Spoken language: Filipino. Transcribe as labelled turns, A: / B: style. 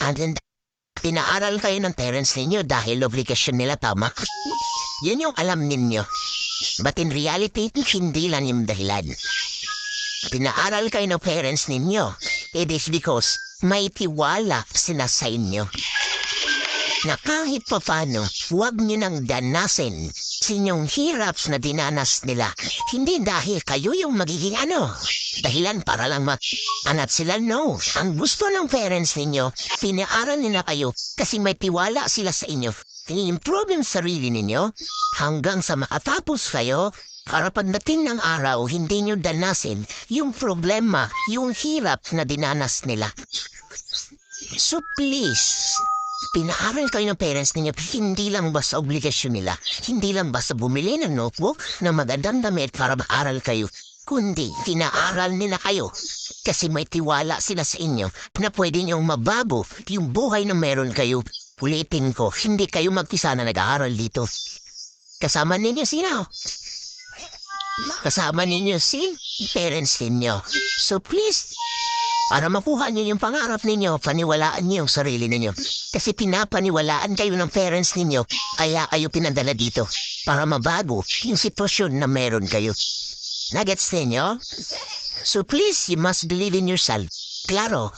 A: And pinaaral kayo ng parents ninyo dahil obligasyon nila, tama? Yun yung alam ninyo. But in reality, hindi lang yung dahilan. Pinaaral kayo ng parents ninyo. It is because may tiwala sila sa inyo. Na kahit pa paano, huwag nyo nang danasin sinyong hiraps na dinanas nila. Hindi dahil kayo yung magiging dahilan para lang anat sila, no. Ang gusto ng parents ninyo, pinaaral nila kayo kasi may tiwala sila sa inyo. I-improve yung sarili ninyo hanggang sa makatapos kayo para pagdating ng araw, hindi nyo danasin yung problema, yung hirap na dinanas nila. So please, pinaaral kayo ng parents ninyo, hindi lang ba sa obligasyon nila, hindi lang ba sa bumili ng notebook na magandang damit para maaral kayo, kundi pinaaral nila kayo kasi may tiwala sila sa inyo na pwede niyong mabago yung buhay na meron kayo. Ulitin ko, hindi kayo mag-isa na nag-aaral dito. Kasama ninyo sino? Kasama ninyo si parents ninyo. So please, para makuha niyo yung pangarap ninyo, paniwalaan niyo yung sarili ninyo. Kasi pinapaniwalaan kayo ng parents ninyo, kaya kayo pinadala dito para mabago yung sitwasyon na meron kayo. Nagets ninyo? So please, you must believe in yourself. Klaro.